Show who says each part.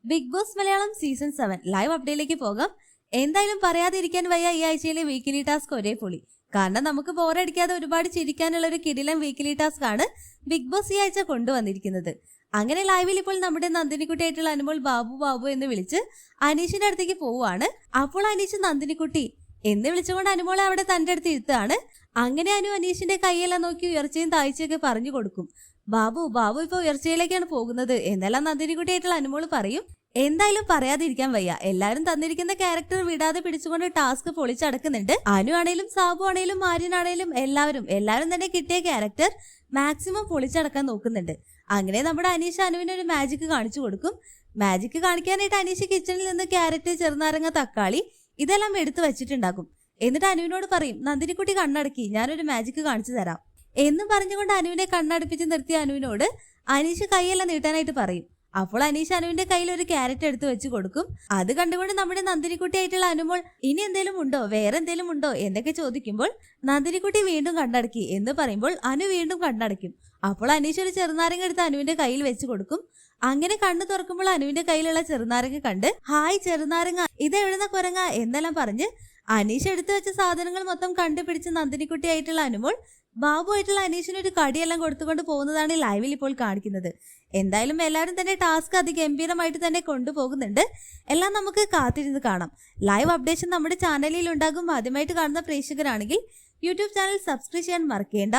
Speaker 1: Big Boss Malayalam season 7 live അപ്ഡേറ്റിലേക്ക് പോകാം. എന്തായാലും പറയാതിരിക്കാൻ വയ്യ, ഈ ആഴ്ചയിലെ വീക്കിലി ടാസ്ക് ഒരേ പൊളി. കാരണം നമുക്ക് ബോറടിക്കാതെ ഒരുപാട് ചിരിക്കാനുള്ള ഒരു കിടിലൻ വീക്കിലി ടാസ്ക് ആണ് ബിഗ് ബോസ് ഈ ആഴ്ച കൊണ്ടുവന്നിരിക്കുന്നത്. അങ്ങനെ ലൈവിൽ ഇപ്പോൾ നമ്മുടെ നന്ദിനിക്കുട്ടിയായിട്ടുള്ള അനുമോൾ ബാബു ബാബു എന്ന് വിളിച്ച് അനീഷിന്റെ അടുത്തേക്ക് പോവുകയാണ്. അപ്പോൾ അനീഷ് നന്ദിനിക്കുട്ടി എന്ന് വിളിച്ചുകൊണ്ട് അനുമോളെ അവിടെ തന്റെ അടുത്ത് ഇരുത്താണ്. അങ്ങനെ അനീഷിന്റെ കൈയെല്ലാം നോക്കി ഉയർച്ചയും താഴ്ചയൊക്കെ പറഞ്ഞു കൊടുക്കും. ബാബു ബാബു ഇപ്പൊ ഉയർച്ചയിലേക്കാണ് പോകുന്നത് എന്നെല്ലാം നന്ദിനിക്കുട്ടിയായിട്ടുള്ള അനുമോള് പറയും. എന്തായാലും പറയാതിരിക്കാൻ വയ്യ, എല്ലാരും തന്നിരിക്കുന്ന ക്യാരക്ടർ വിടാതെ പിടിച്ചുകൊണ്ട് ടാസ്ക് പൊളിച്ചടക്കുന്നുണ്ട്. അനു ആണേലും സാബു ആണേലും ആര്യനാണേലും എല്ലാവരും തന്നെ കിട്ടിയ ക്യാരക്ടർ മാക്സിമം പൊളിച്ചടക്കാൻ നോക്കുന്നുണ്ട്. അങ്ങനെ നമ്മുടെ അനീഷ് അനുവിന് ഒരു മാജിക് കാണിച്ചു കൊടുക്കും. മാജിക് കാണിക്കാനായിട്ട് അനീഷ് കിച്ചണിൽ നിന്ന് ക്യാരറ്റ്, ചെറുനാരങ്ങ, തക്കാളി ഇതെല്ലാം എടുത്തു വെച്ചിട്ടുണ്ടാകും. എന്നിട്ട് അനുവിനോട് പറയും, നന്ദിനിക്കുട്ടി കണ്ണടക്കി, ഞാനൊരു മാജിക് കാണിച്ചു തരാം എന്ന് പറഞ്ഞുകൊണ്ട് അനുവിനെ കണ്ണടപ്പിച്ച് നിർത്തിയ അനുവിനോട് അനീഷ് കൈയെല്ലാം നീട്ടാനായിട്ട് പറയും. അപ്പോൾ അനീഷ് അനുവിന്റെ കയ്യിൽ ഒരു ക്യാരറ്റ് എടുത്ത് വെച്ച് കൊടുക്കും. അത് കണ്ടുകൊണ്ട് നമ്മുടെ നന്ദിനിക്കുട്ടിയായിട്ടുള്ള അനുമോൾ ഇനി എന്തേലും ഉണ്ടോ, വേറെ എന്തേലും ഉണ്ടോ എന്നൊക്കെ ചോദിക്കുമ്പോൾ നന്ദിനിക്കുട്ടി വീണ്ടും കണ്ണടക്കി എന്ന് പറയുമ്പോൾ അനു വീണ്ടും കണ്ണടയ്ക്കും. അപ്പോൾ അനീഷ് ഒരു ചെറുനാരങ്ങ എടുത്ത് അനുവിന്റെ കയ്യിൽ വെച്ച് കൊടുക്കും. അങ്ങനെ കണ്ണു തുറക്കുമ്പോൾ അനുവിന്റെ കയ്യിലുള്ള ചെറുനാരങ്ങ കണ്ട് ഹായ് ചെറുനാരങ്ങ, ഇത് എഴുന്ന കുരങ്ങ എന്നെല്ലാം പറഞ്ഞ് അനീഷ് എടുത്തു വെച്ച സാധനങ്ങൾ മൊത്തം കണ്ടുപിടിച്ച് നന്ദിനിക്കുട്ടിയായിട്ടുള്ള അനുമോൾ ബാബു ആയിട്ടുള്ള അനീഷിനൊരു കടിയെല്ലാം കൊടുത്തുകൊണ്ട് പോകുന്നതാണ് ലൈവിൽ ഇപ്പോൾ കാണിക്കുന്നത്. എന്തായാലും എല്ലാവരും തന്നെ ടാസ്ക് അതിഗംഭീരമായിട്ട് തന്നെ കൊണ്ടുപോകുന്നുണ്ട്. എല്ലാം നമുക്ക് കാത്തിരുന്ന് കാണാം. ലൈവ് അപ്ഡേഷൻ നമ്മുടെ ചാനലിൽ ഉണ്ടാകും. ആദ്യമായിട്ട് കാണുന്ന പ്രേക്ഷകരാണെങ്കിൽ യൂട്യൂബ് ചാനൽ സബ്സ്ക്രൈബ് ചെയ്യാൻ മറക്കേണ്ട.